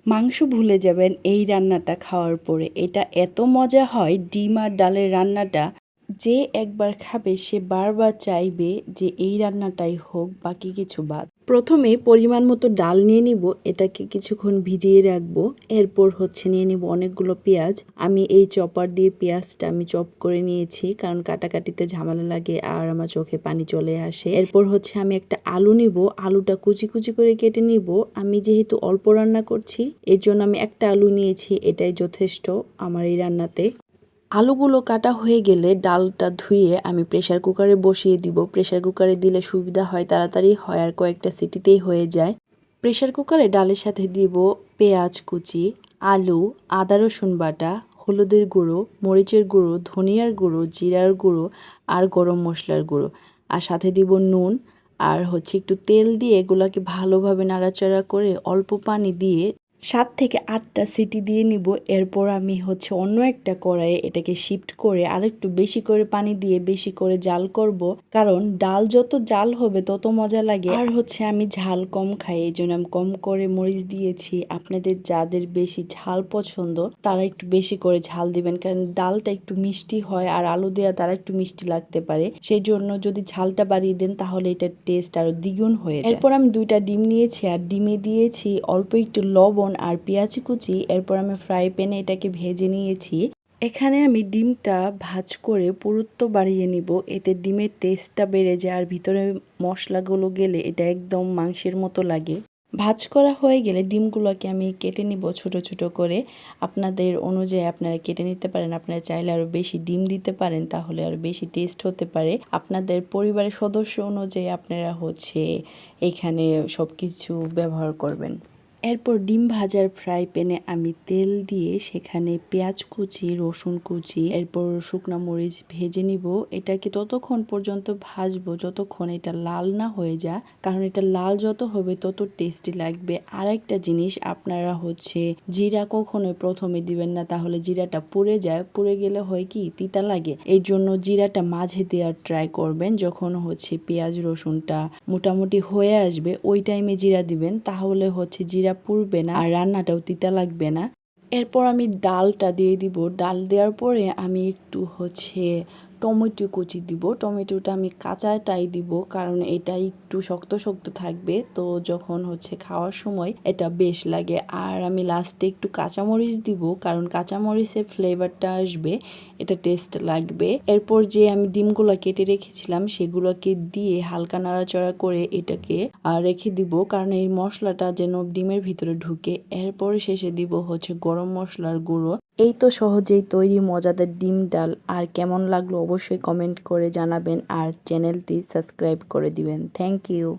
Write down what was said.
মাংস ভুলে যাবেন এই রান্নাটা খাওয়ার পরে। এটা এত মজা হয় ডিম আর ডালের রান্নাটা, যে একবার খাবে সে বারবার চাইবে যে এই রান্নাটাই হোক, বাকি কিছু বাদ। প্রথমে পরিমাণ মতো ডাল নিয়ে নিব, এটাকে কিছুক্ষণ ভিজিয়ে রাখবো। এরপর নিয়ে নিব অনেকগুলো পেঁয়াজ। আমি এই চপার দিয়ে পেঁয়াজটা আমি চপ করে নিয়েছি, কারণ কাটাকাটিতে ঝামেলা লাগে আর আমার চোখে পানি চলে আসে। এরপর আমি একটা আলু নিব, আলুটা কুচি কুচি করে কেটে নিব। আমি যেহেতু অল্প রান্না করছি এর জন্য আমি একটা আলু নিয়েছি, এটাই যথেষ্ট আমার এই রান্নাতে। আলুগুলো কাটা হয়ে গেলে ডালটা ধুয়ে আমি প্রেসার কুকারে বসিয়ে দিব। প্রেসার কুকারে দিলে সুবিধা হয়, তাড়াতাড়ি হয় আর কয়েকটা সিটিতেই হয়ে যায়। প্রেসার কুকারে ডালের সাথে দিব পেঁয়াজ কুচি, আলু, আদা রসুন বাটা, হলুদের গুঁড়ো, মরিচের গুঁড়ো, ধনিয়ার গুঁড়ো, জিরার গুঁড়ো আর গরম মশলার গুঁড়ো। আর সাথে দিব নুন আর একটু তেল দিয়ে এগুলাকে ভালোভাবে নাড়াচাড়া করে অল্প পানি দিয়ে 7 থেকে 8টা সিটি দিয়ে নিব। এরপর আমি অন্য একটা কড়াইয়ে এটাকে শিফট করে আরেকটু বেশি করে পানি দিয়ে বেশি করে জাল করব, কারণ ডাল যত জাল হবে তত মজা লাগে। আর আমি ঝাল কম খাই, এই জন্য আমি কম করে মরিচ দিয়েছি। আপনাদের যাদের বেশি ঝাল পছন্দ তারা একটু বেশি করে ঝাল দিবেন, কারণ ডালটা একটু মিষ্টি হয় আর আলু দেওয়া তারা একটু মিষ্টি লাগতে পারে। সেই জন্য যদি ঝালটা বাড়িয়ে দেন তাহলে এটার টেস্ট আরো দ্বিগুণ হয়ে যায়। এরপর আমি 2টা ডিম নিয়েছি আর ডিমে দিয়েছি অল্প একটু লবণ আর পেঁয়াজ কুচি। এরপর আমি ফ্রাই প্যানে এটাকে ভেজে নিয়েছি। এখানে আমি ডিমটা ভাজ করে পুরুত্ব বাড়িয়ে নিব, এতে ডিমের টেস্টটা বেড়ে যায় আর ভিতরে মশলাগুলো গেলে এটা একদম মাংসের মতো লাগে। ভাজ করা হয়ে গেলে ডিমগুলোকে আমি কেটে নিব ছোট ছোট করে। আপনাদের অনুযায়ী আপনারা কেটে নিতে পারেন, আপনারা চাইলে আরও বেশি ডিম দিতে পারেন, তাহলে আরও বেশি টেস্ট হতে পারে। আপনাদের পরিবারের সদস্য অনুযায়ী আপনারা এখানে সব কিছু ব্যবহার করবেন। এরপর ডিম ভাজার ফ্রাই প্যানে আমি তেল দিয়ে সেখানে পেঁয়াজ কুচি, রসুন কুচি, এরপর শুকনা মরিচ ভেজে নিব। এটাকে ততক্ষণ পর্যন্ত ভাজবো যতক্ষণ এটা লাল না হয়ে যায়, কারণ এটা লাল যত হবে তত টেস্টি লাগবে। আর একটা জিনিস, আপনারা জিরা কখনোই প্রথমে দিবেন না, তাহলে জিরাটা পুড়ে যায়। পুড়ে গেলে হয় কি তিতা লাগে, এই জন্য জিরাটা মাঝে দেওয়ার ট্রাই করবেন। যখন পেঁয়াজ রসুনটা মোটামুটি হয়ে আসবে ওই টাইমে জিরা দিবেন, তাহলে জিরা পুড়বে না আর রান্নাটাও তিতা লাগবে না। এরপর আমি ডালটা দিয়ে দিব। ডাল দেওয়ার পরে আমি একটু টমেটো কুচি দিব। টমেটোটা আমি কাঁচাটাই দিব, কারণ এটা একটু শক্ত শক্ত থাকবে, তো যখন খাওয়ার সময় এটা বেশ লাগে। আর আমি লাস্টে একটু কাঁচামরিচ দিব, কারণ কাঁচামরিচের ফ্লেভারটা আসবে, এটা টেস্ট লাগবে। এরপর যে আমি ডিমগুলো কেটে রেখেছিলাম সেগুলোকে দিয়ে হালকা নাড়াচাড়া করে এটাকে রেখে দিব, কারণ এই মশলাটা যেন ডিমের ভিতরে ঢুকে। এরপর শেষে দিব গরম মশলার গুঁড়ো। এই তো সহজেই তৈরি মজাদার ডিম ডাল। আর কেমন লাগলো অবশ্যই কমেন্ট করে জানাবেন আর চ্যানেলটি সাবস্ক্রাইব করে দিবেন। Thank you.